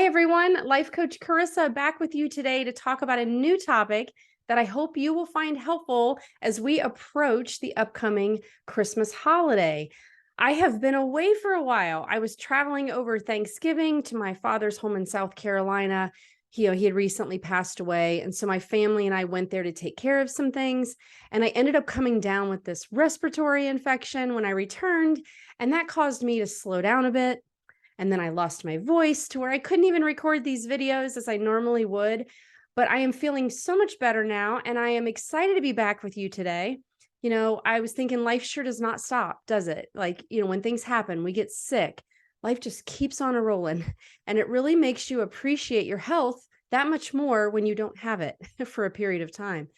everyone. Life Coach Carissa back with you today to talk about a new topic that I hope you will find helpful as we approach the upcoming Christmas holiday. I have been away for a while. I was traveling over Thanksgiving to my father's home in South Carolina. He had recently passed away. And so my family and I went there to take care of some things. And I ended up coming down with this respiratory infection when I returned. And that caused me to slow down a bit. And then I lost my voice to where I couldn't even record these videos as I normally would. But I am feeling so much better now, and I am excited to be back with you today. I was thinking life sure does not stop, does it? When things happen, we get sick, life just keeps on a rolling. And it really makes you appreciate your health that much more when you don't have it for a period of time.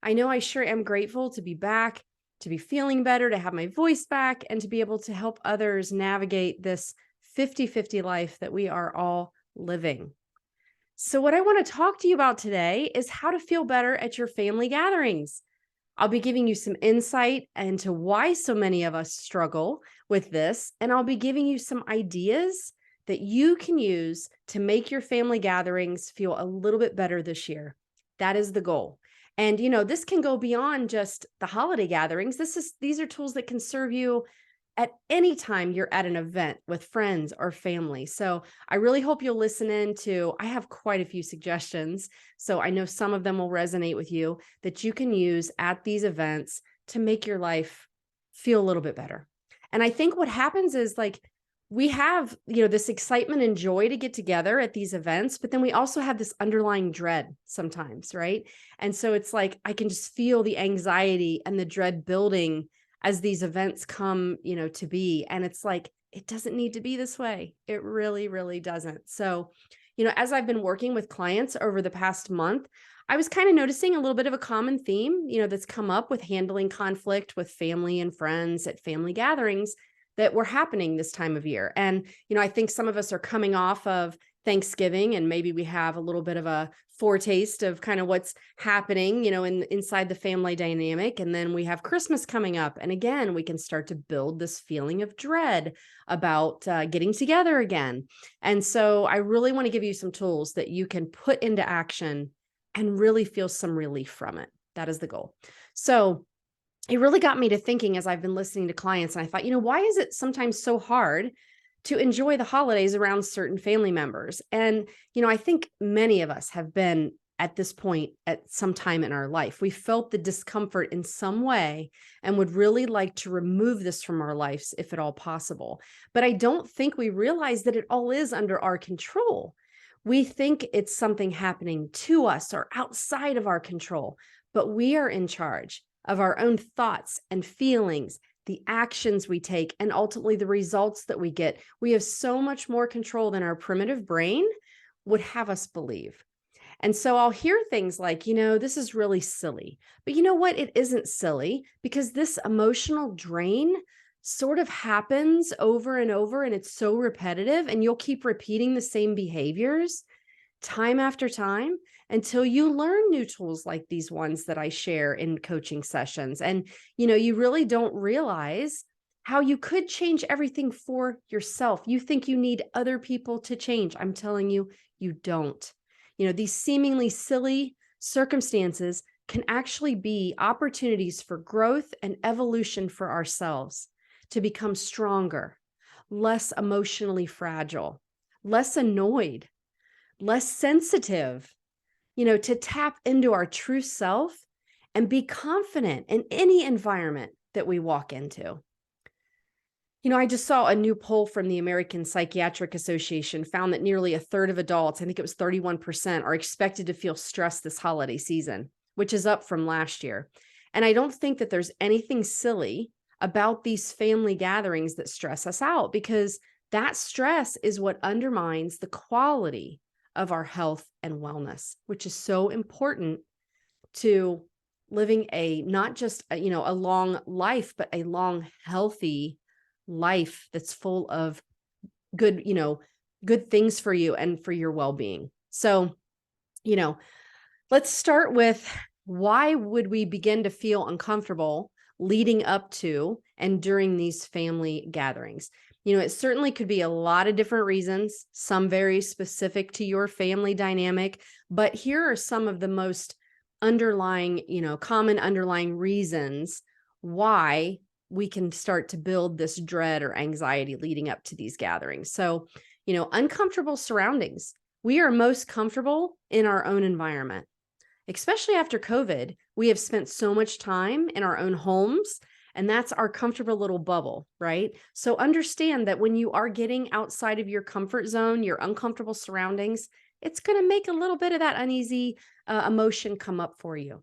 I know I sure am grateful to be back, to be feeling better, to have my voice back, and to be able to help others navigate this 50-50 life that we are all living. So what I want to talk to you about today is how to feel better at your family gatherings. I'll be giving you some insight into why so many of us struggle with this, and I'll be giving you some ideas that you can use to make your family gatherings feel a little bit better this year. That is the goal. And this can go beyond just the holiday gatherings. These are tools that can serve you at any time you're at an event with friends or family. So I really hope you'll listen in to, I have quite a few suggestions. So I know some of them will resonate with you that you can use at these events to make your life feel a little bit better. And I think what happens is we have, this excitement and joy to get together at these events, but then we also have this underlying dread sometimes, right? And so it's like, I can just feel the anxiety and the dread building as these events come, to be. And it's like, it doesn't need to be this way. It really, really doesn't. So, as I've been working with clients over the past month, I was kind of noticing a little bit of a common theme, that's come up with handling conflict with family and friends at family gatherings that were happening this time of year. And, I think some of us are coming off of Thanksgiving, and maybe we have a little bit of a foretaste of kind of what's happening, inside the family dynamic. And then we have Christmas coming up. And again, we can start to build this feeling of dread about getting together again. And so I really want to give you some tools that you can put into action and really feel some relief from it. That is the goal. So it really got me to thinking as I've been listening to clients, and I thought, why is it sometimes so hard to enjoy the holidays around certain family members? And, I think many of us have been at this point at some time in our life. We felt the discomfort in some way and would really like to remove this from our lives if at all possible. But I don't think we realize that it all is under our control. We think it's something happening to us or outside of our control, but we are in charge of our own thoughts and feelings, the actions we take, and ultimately the results that we get. We have so much more control than our primitive brain would have us believe. And so I'll hear things like, this is really silly. But you know what? It isn't silly, because this emotional drain sort of happens over and over, and it's so repetitive, and you'll keep repeating the same behaviors time after time until you learn new tools like these ones that I share in coaching sessions. And, you really don't realize how you could change everything for yourself. You think you need other people to change. I'm telling you, you don't. These seemingly silly circumstances can actually be opportunities for growth and evolution for ourselves to become stronger, less emotionally fragile, less annoyed, less sensitive, to tap into our true self and be confident in any environment that we walk into. I just saw a new poll from the American Psychiatric Association found that nearly a third of adults, I think it was 31%, are expected to feel stressed this holiday season, which is up from last year. And I don't think that there's anything silly about these family gatherings that stress us out, because that stress is what undermines the quality of our health and wellness, which is so important to living not just a long life, but a long, healthy life that's full of good, good things for you and for your well-being. So, let's start with, why would we begin to feel uncomfortable leading up to and during these family gatherings? It certainly could be a lot of different reasons, some very specific to your family dynamic, but here are some of the most underlying, common underlying reasons why we can start to build this dread or anxiety leading up to these gatherings. So, uncomfortable surroundings. We are most comfortable in our own environment. Especially after COVID, we have spent so much time in our own homes, and that's our comfortable little bubble, right? So understand that when you are getting outside of your comfort zone, your uncomfortable surroundings, it's going to make a little bit of that uneasy emotion come up for you.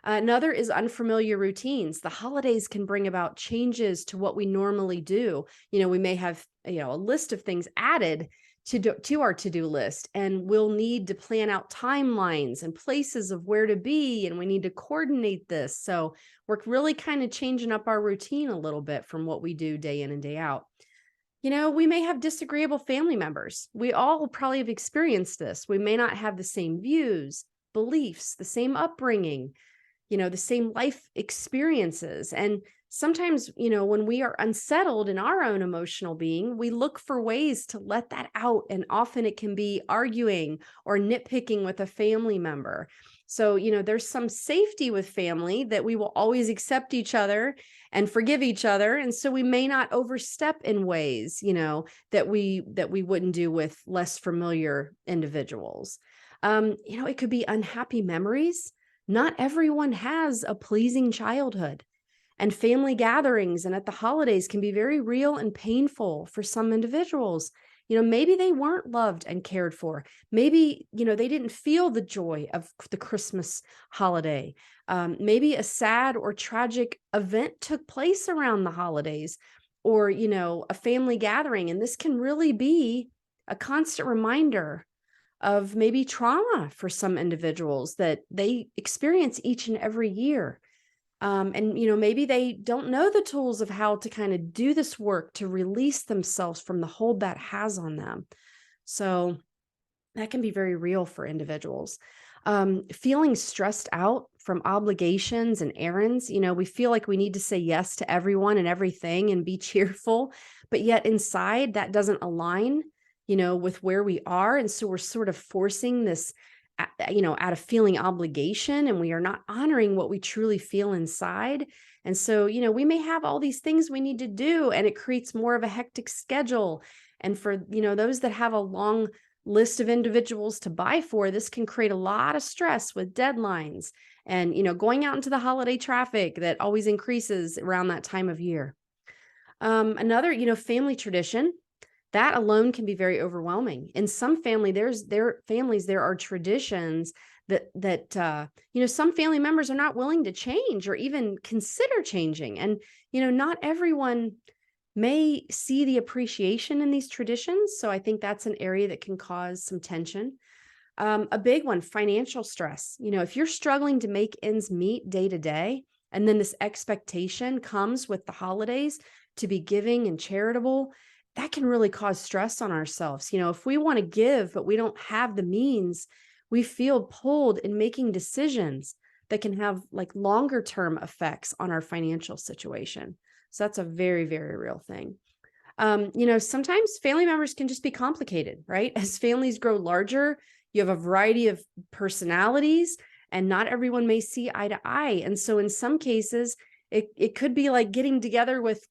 Another is unfamiliar routines. The holidays can bring about changes to what we normally do. We may have, a list of things added to our to-do list, and we'll need to plan out timelines and places of where to be, and we need to coordinate this. So we're really kind of changing up our routine a little bit from what we do day in and day out. We may have disagreeable family members. We all probably have experienced this. We may not have the same views, beliefs, the same upbringing, the same life experiences. And sometimes, when we are unsettled in our own emotional being, we look for ways to let that out. And often it can be arguing or nitpicking with a family member. So, there's some safety with family that we will always accept each other and forgive each other. And so we may not overstep in ways, that we wouldn't do with less familiar individuals. It could be unhappy memories. Not everyone has a pleasing childhood, and family gatherings and at the holidays can be very real and painful for some individuals. Maybe they weren't loved and cared for. Maybe, they didn't feel the joy of the Christmas holiday. Maybe a sad or tragic event took place around the holidays, or, a family gathering. And this can really be a constant reminder of maybe trauma for some individuals that they experience each and every year. And, maybe they don't know the tools of how to kind of do this work to release themselves from the hold that has on them. So that can be very real for individuals. Feeling stressed out from obligations and errands. We feel like we need to say yes to everyone and everything and be cheerful, but yet inside that doesn't align, with where we are. And so we're sort of forcing this, out of feeling obligation, and we are not honoring what we truly feel inside. And so, we may have all these things we need to do, and it creates more of a hectic schedule. And for, those that have a long list of individuals to buy for, this can create a lot of stress with deadlines and, going out into the holiday traffic that always increases around that time of year. Another, family tradition. That alone can be very overwhelming. In some families, there are traditions that some family members are not willing to change or even consider changing. And, not everyone may see the appreciation in these traditions. So I think that's an area that can cause some tension. A big one, financial stress. If you're struggling to make ends meet day to day, and then this expectation comes with the holidays to be giving and charitable, that can really cause stress on ourselves. If we want to give, but we don't have the means, we feel pulled in making decisions that can have like longer term effects on our financial situation. So that's a very, very real thing. Sometimes family members can just be complicated, right? As families grow larger, you have a variety of personalities, and not everyone may see eye to eye. And so in some cases, it could be like getting together with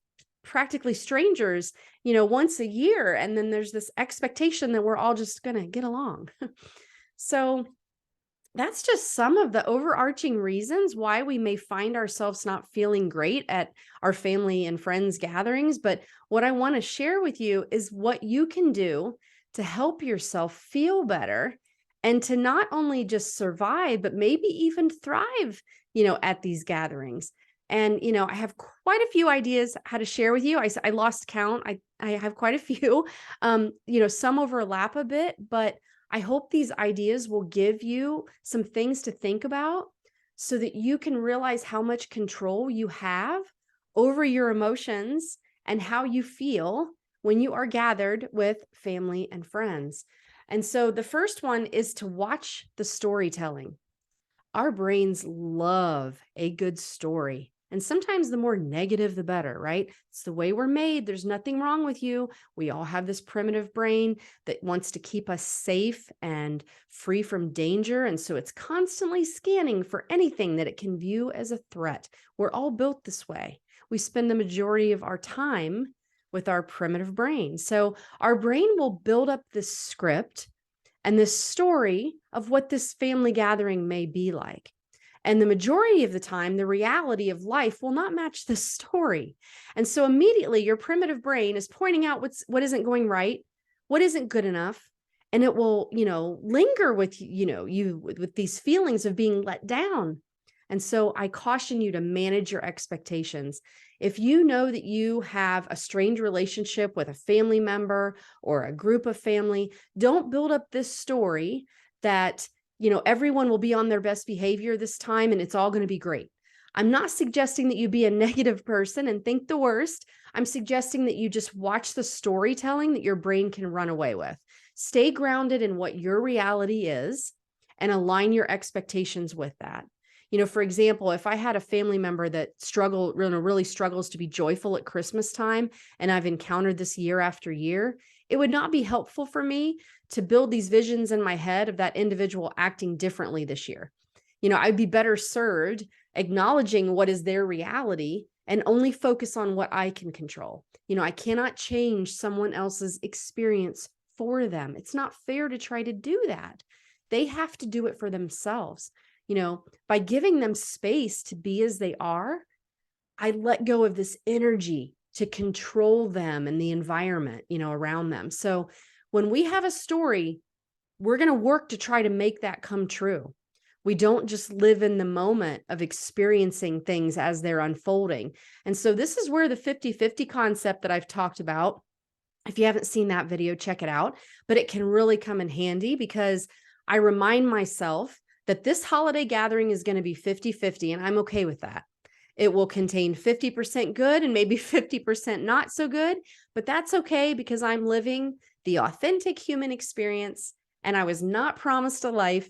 practically strangers, once a year. And then there's this expectation that we're all just going to get along. So that's just some of the overarching reasons why we may find ourselves not feeling great at our family and friends gatherings. But what I want to share with you is what you can do to help yourself feel better and to not only just survive, but maybe even thrive, at these gatherings. And, I have quite a few ideas how to share with you. I lost count. I have quite a few, some overlap a bit, but I hope these ideas will give you some things to think about so that you can realize how much control you have over your emotions and how you feel when you are gathered with family and friends. And so the first one is to watch the storytelling. Our brains love a good story. And sometimes the more negative, the better, right? It's the way we're made. There's nothing wrong with you. We all have this primitive brain that wants to keep us safe and free from danger. And so it's constantly scanning for anything that it can view as a threat. We're all built this way. We spend the majority of our time with our primitive brain. So our brain will build up this script and this story of what this family gathering may be like. And the majority of the time, the reality of life will not match the story. And so immediately your primitive brain is pointing out what isn't going right, what isn't good enough. And it will, linger with, you with these feelings of being let down. And so I caution you to manage your expectations. If you know that you have a strained relationship with a family member or a group of family, don't build up this story that everyone will be on their best behavior this time and it's all going to be great. I'm not suggesting that you be a negative person and think the worst. I'm suggesting that you just watch the storytelling that your brain can run away with. Stay grounded in what your reality is and align your expectations with that. For example, if I had a family member that really struggles to be joyful at Christmas time, and I've encountered this year after year, it would not be helpful for me to build these visions in my head of that individual acting differently this year. I'd be better served acknowledging what is their reality and only focus on what I can control. I cannot change someone else's experience for them. It's not fair to try to do that. They have to do it for themselves. By giving them space to be as they are, I let go of this energy to control them and the environment, around them. So when we have a story, we're going to work to try to make that come true. We don't just live in the moment of experiencing things as they're unfolding. And so this is where the 50-50 concept that I've talked about, if you haven't seen that video, check it out, but it can really come in handy because I remind myself that this holiday gathering is going to be 50-50, and I'm okay with that. It will contain 50% good and maybe 50% not so good, but that's okay because I'm living the authentic human experience, and I was not promised a life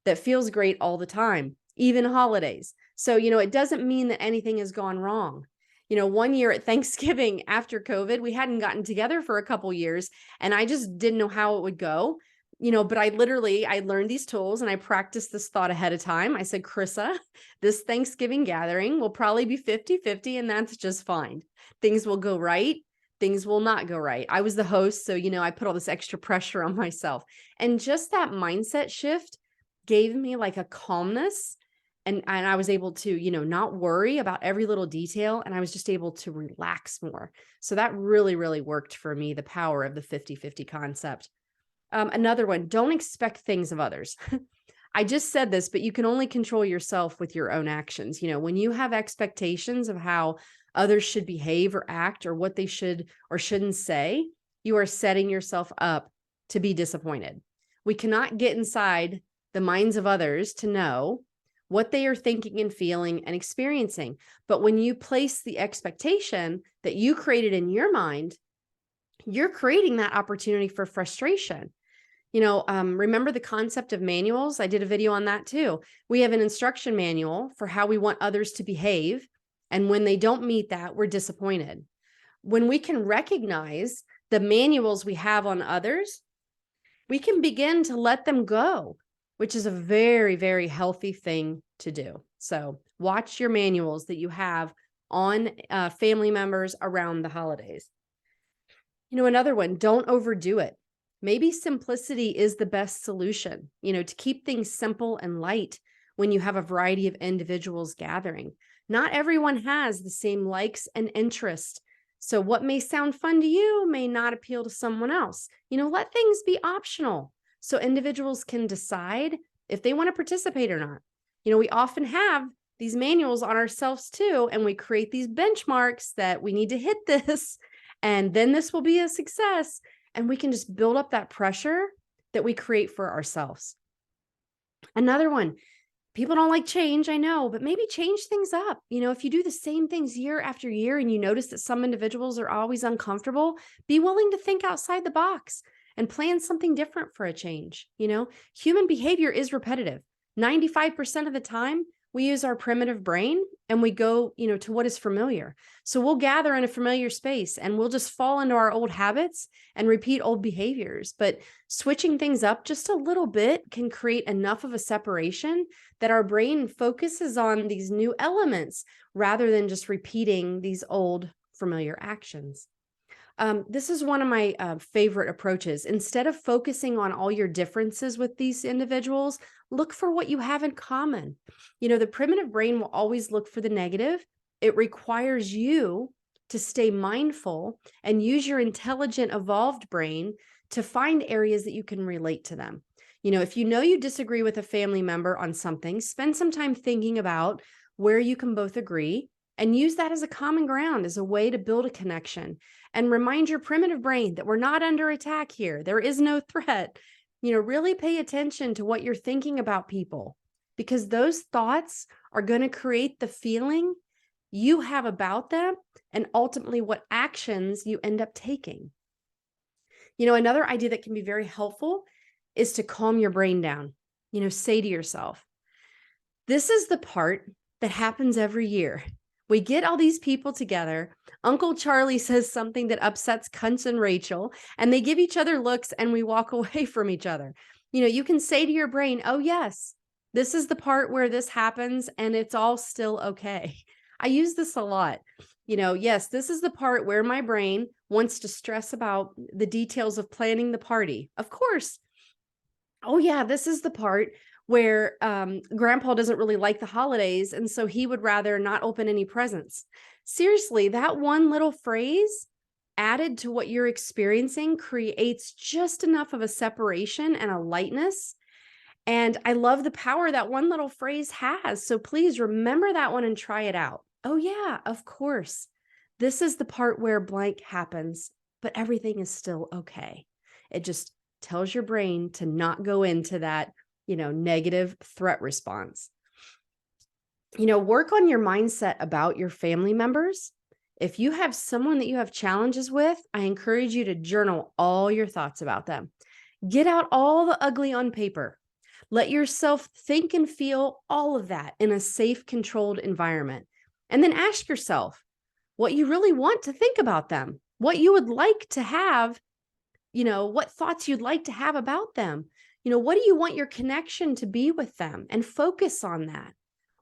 that feels great all the time, even holidays. So, it doesn't mean that anything has gone wrong. One year at Thanksgiving after COVID, we hadn't gotten together for a couple years, and I just didn't know how it would go. But I learned these tools and I practiced this thought ahead of time. I said, Carisa, this Thanksgiving gathering will probably be 50-50, and that's just fine. Things will go right. Things will not go right. I was the host, so, I put all this extra pressure on myself. And just that mindset shift gave me like a calmness, and I was able to, not worry about every little detail, and I was just able to relax more. So that really, really worked for me, the power of the 50-50 concept. Another one, don't expect things of others. I just said this, but you can only control yourself with your own actions. When you have expectations of how others should behave or act or what they should or shouldn't say, you are setting yourself up to be disappointed. We cannot get inside the minds of others to know what they are thinking and feeling and experiencing. But when you place the expectation that you created in your mind, you're creating that opportunity for frustration. Remember the concept of manuals? I did a video on that too. We have an instruction manual for how we want others to behave. And when they don't meet that, we're disappointed. When we can recognize the manuals we have on others, we can begin to let them go, which is a very, very healthy thing to do. So watch your manuals that you have on family members around the holidays. Another one, don't overdo it. Maybe simplicity is the best solution, to keep things simple and light when you have a variety of individuals gathering. Not everyone has the same likes and interests. So what may sound fun to you may not appeal to someone else. Let things be optional so individuals can decide if they want to participate or not. We often have these manuals on ourselves too, and we create these benchmarks that we need to hit this, and then this will be a success. And we can just build up that pressure that we create for ourselves. Another one, people don't like change, I know, but maybe change things up. If you do the same things year after year and you notice that some individuals are always uncomfortable, be willing to think outside the box and plan something different for a change. Human behavior is repetitive. 95% of the time, we use our primitive brain and we go, to what is familiar. So we'll gather in a familiar space and we'll just fall into our old habits and repeat old behaviors. But switching things up just a little bit can create enough of a separation that our brain focuses on these new elements rather than just repeating these old familiar actions. This is one of my favorite approaches. Instead of focusing on all your differences with these individuals, look for what you have in common. The primitive brain will always look for the negative. It requires you to stay mindful and use your intelligent, evolved brain to find areas that you can relate to them. If you disagree with a family member on something, spend some time thinking about where you can both agree and use that as a common ground, as a way to build a connection. And remind your primitive brain that we're not under attack here. There is no threat. Really pay attention to what you're thinking about people, because those thoughts are going to create the feeling you have about them and ultimately what actions you end up taking. Another idea that can be very helpful is to calm your brain down. Say to yourself, this is the part that happens every year. We get all these people together. Uncle Charlie says something that upsets Kunz and Rachel, and they give each other looks and we walk away from each other. You can say to your brain, oh yes, this is the part where this happens and it's all still okay. I use this a lot. Yes, this is the part where my brain wants to stress about the details of planning the party. Of course. Oh yeah, this is the part where grandpa doesn't really like the holidays, and so he would rather not open any presents. Seriously, that one little phrase added to what you're experiencing creates just enough of a separation and a lightness. And I love the power that one little phrase has. So please remember that one and try it out. Oh yeah, of course. This is the part where blank happens, but everything is still okay. It just tells your brain to not go into that negative threat response. Work on your mindset about your family members. If you have someone that you have challenges with, I encourage you to journal all your thoughts about them. Get out all the ugly on paper. Let yourself think and feel all of that in a safe, controlled environment. And then ask yourself what you really want to think about them, what you would like to have, what thoughts you'd like to have about them. What do you want your connection to be with them? And focus on that.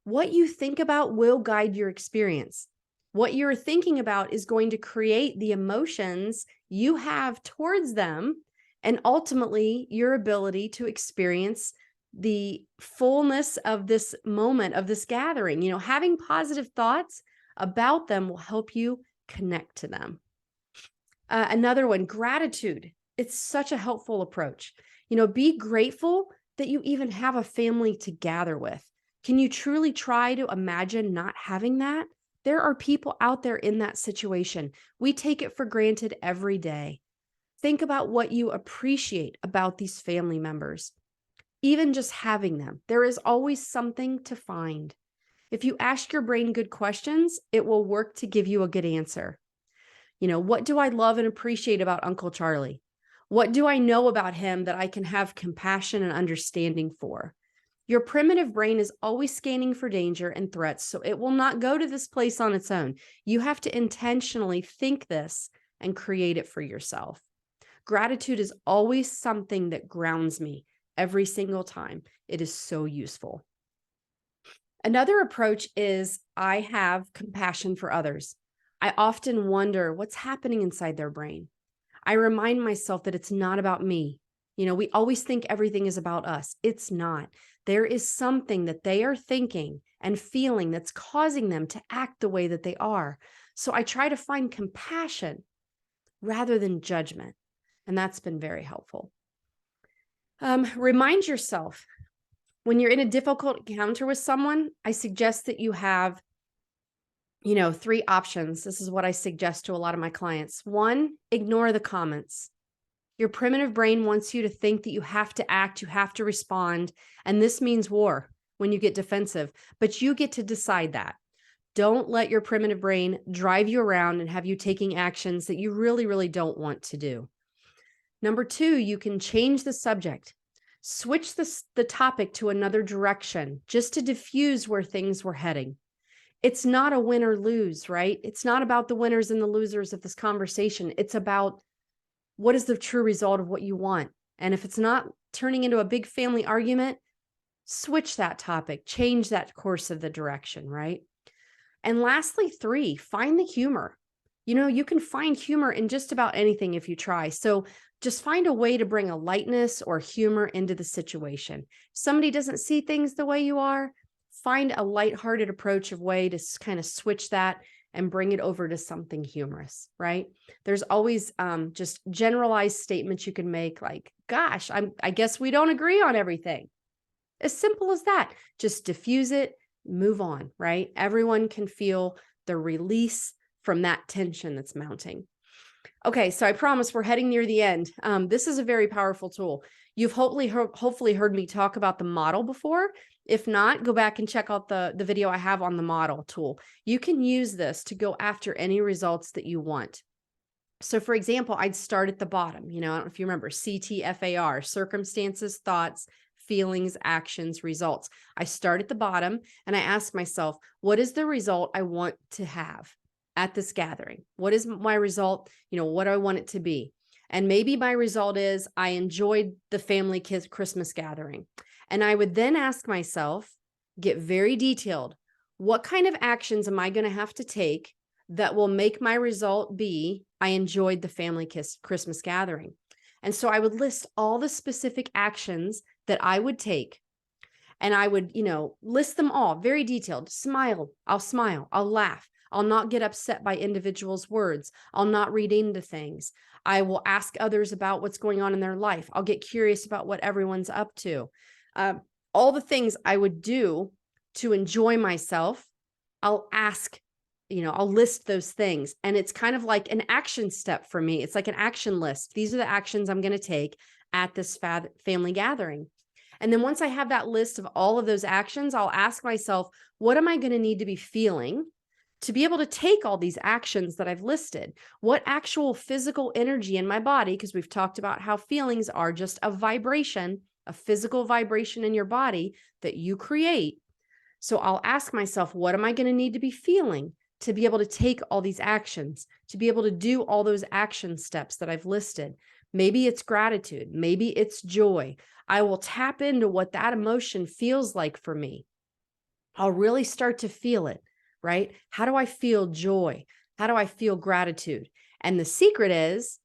What you think about will guide your experience. What you're thinking about is going to create the emotions you have towards them and ultimately your ability to experience the fullness of this moment, of this gathering. Having positive thoughts about them will help you connect to them. Another one, gratitude. It's such a helpful approach. Be grateful that you even have a family to gather with. Can you truly try to imagine not having that? There are people out there in that situation. We take it for granted every day. Think about what you appreciate about these family members. Even just having them, there is always something to find. If you ask your brain good questions, it will work to give you a good answer. What do I love and appreciate about Uncle Charlie? What do I know about him that I can have compassion and understanding for? Your primitive brain is always scanning for danger and threats, so it will not go to this place on its own. You have to intentionally think this and create it for yourself. Gratitude is always something that grounds me every single time. It is so useful. Another approach is I have compassion for others. I often wonder what's happening inside their brain. I remind myself that it's not about me. We always think everything is about us. It's not. There is something that they are thinking and feeling that's causing them to act the way that they are. So I try to find compassion rather than judgment. And that's been very helpful. Remind yourself when you're in a difficult encounter with someone, I suggest that you have 3 options. This is what I suggest to a lot of my clients. 1, ignore the comments. Your primitive brain wants you to think that you have to act, you have to respond, and this means war when you get defensive, but you get to decide that. Don't let your primitive brain drive you around and have you taking actions that you really, really don't want to do. Number 2, you can change the subject. Switch the topic to another direction just to diffuse where things were heading. It's not a win or lose, right? It's not about the winners and the losers of this conversation. It's about what is the true result of what you want. And if it's not turning into a big family argument, switch that topic, change that course of the direction, right? And lastly, 3, find the humor. You can find humor in just about anything if you try. So just find a way to bring a lightness or humor into the situation. If somebody doesn't see things the way you are, find a lighthearted approach of way to kind of switch that and bring it over to something humorous, right? There's always just generalized statements you can make like, gosh, I guess we don't agree on everything. As simple as that. Just diffuse it, move on, right? Everyone can feel the release from that tension that's mounting. Okay, so I promise we're heading near the end. This is a very powerful tool. You've hopefully heard me talk about the model before. If not, go back and check out the video I have on the model tool. You can use this to go after any results that you want. So for example, I'd start at the bottom. I don't know if you remember CTFAR, circumstances, thoughts, feelings, actions, results. I start at the bottom and I ask myself, what is the result I want to have at this gathering? What is my result? What do I want it to be? And maybe my result is I enjoyed the family kids Christmas gathering. And I would then ask myself, get very detailed. What kind of actions am I going to have to take that will make my result be I enjoyed the family Christmas gathering? And so I would list all the specific actions that I would take. And I would, list them all, very detailed. Smile, I'll laugh. I'll not get upset by individuals' words. I'll not read into things. I will ask others about what's going on in their life. I'll get curious about what everyone's up to. All the things I would do to enjoy myself, I'll ask, I'll list those things. And it's kind of like an action step for me. It's like an action list. These are the actions I'm going to take at this family gathering. And then once I have that list of all of those actions, I'll ask myself, what am I going to need to be feeling to be able to take all these actions that I've listed? What actual physical energy in my body, because we've talked about how feelings are just a vibration, a physical vibration in your body that you create. So I'll ask myself, what am I going to need to be feeling to be able to take all these actions, to be able to do all those action steps that I've listed? Maybe it's gratitude. Maybe it's joy. I will tap into what that emotion feels like for me. I'll really start to feel it, right? How do I feel joy? How do I feel gratitude? And the secret is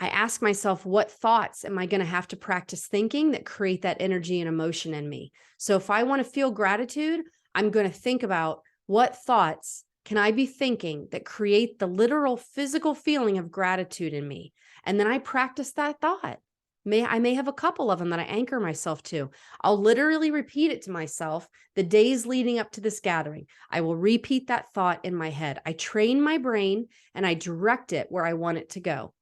I ask myself, what thoughts am I going to have to practice thinking that create that energy and emotion in me? So if I want to feel gratitude, I'm going to think about what thoughts can I be thinking that create the literal physical feeling of gratitude in me? And then I practice that thought. I may have a couple of them that I anchor myself to. I'll literally repeat it to myself the days leading up to this gathering. I will repeat that thought in my head. I train my brain and I direct it where I want it to go.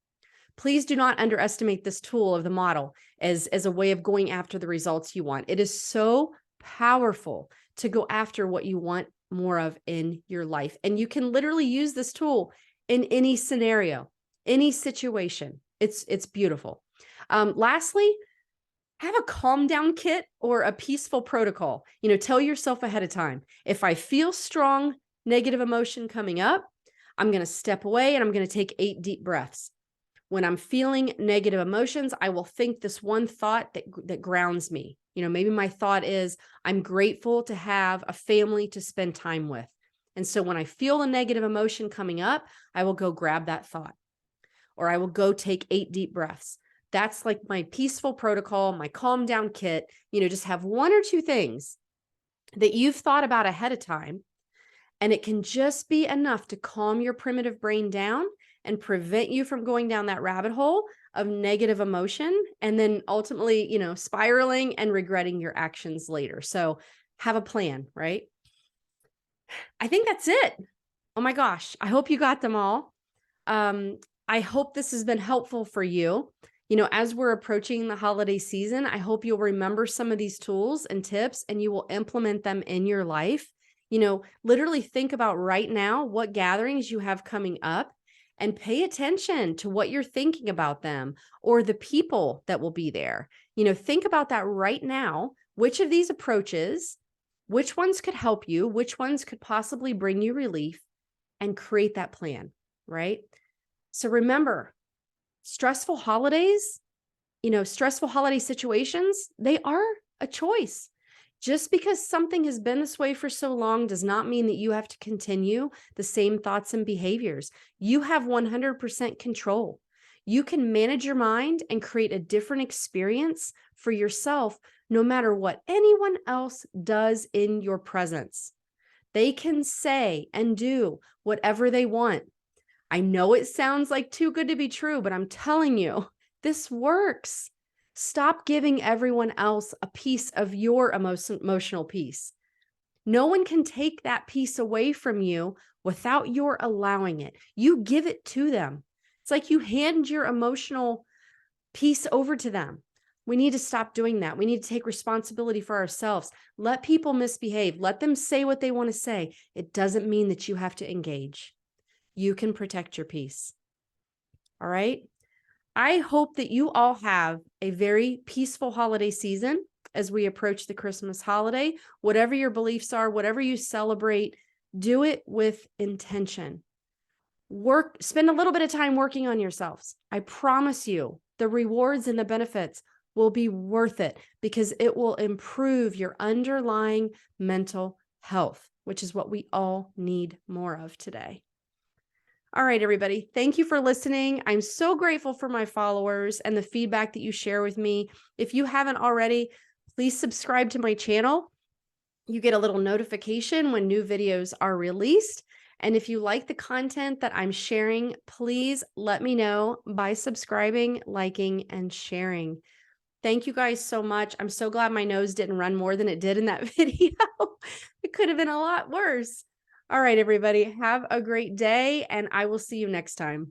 Please do not underestimate this tool of the model as a way of going after the results you want. It is so powerful to go after what you want more of in your life. And you can literally use this tool in any scenario, any situation. It's beautiful. Lastly, have a calm down kit or a peaceful protocol. Tell yourself ahead of time, if I feel strong negative emotion coming up, I'm going to step away and I'm going to take 8 deep breaths. When I'm feeling negative emotions, I will think this one thought that grounds me. Maybe my thought is, I'm grateful to have a family to spend time with. And so when I feel a negative emotion coming up, I will go grab that thought, or I will go take 8 deep breaths. That's like my peaceful protocol, my calm down kit. Just have 1 or 2 things that you've thought about ahead of time. And it can just be enough to calm your primitive brain down and prevent you from going down that rabbit hole of negative emotion and then ultimately, spiraling and regretting your actions later. So have a plan, right? I think that's it. Oh my gosh. I hope you got them all. I hope this has been helpful for you. As we're approaching the holiday season, I hope you'll remember some of these tools and tips and you will implement them in your life. Literally think about right now what gatherings you have coming up and pay attention to what you're thinking about them or the people that will be there. Think about that right now. Which of these approaches, which ones could help you? Which ones could possibly bring you relief? And create that plan, right? So remember, stressful holidays, stressful holiday situations, they are a choice. Just because something has been this way for so long does not mean that you have to continue the same thoughts and behaviors. You have 100% control. You can manage your mind and create a different experience for yourself, no matter what anyone else does in your presence. They can say and do whatever they want. I know it sounds like too good to be true, but I'm telling you, this works. Stop giving everyone else a piece of your emotional peace. No one can take that piece away from you without your allowing it. You give it to them. It's like you hand your emotional piece over to them. We need to stop doing that. We need to take responsibility for ourselves. Let people misbehave. Let them say what they want to say. It doesn't mean that you have to engage. You can protect your peace. All right. I hope that you all have a very peaceful holiday season as we approach the Christmas holiday. Whatever your beliefs are, whatever you celebrate, do it with intention. Spend a little bit of time working on yourselves. I promise you, the rewards and the benefits will be worth it because it will improve your underlying mental health, which is what we all need more of today. All right, everybody. Thank you for listening. I'm so grateful for my followers and the feedback that you share with me. If you haven't already, please subscribe to my channel. You get a little notification when new videos are released. And if you like the content that I'm sharing, please let me know by subscribing, liking, and sharing. Thank you guys so much. I'm so glad my nose didn't run more than it did in that video. It could have been a lot worse. All right, everybody, have a great day, and I will see you next time.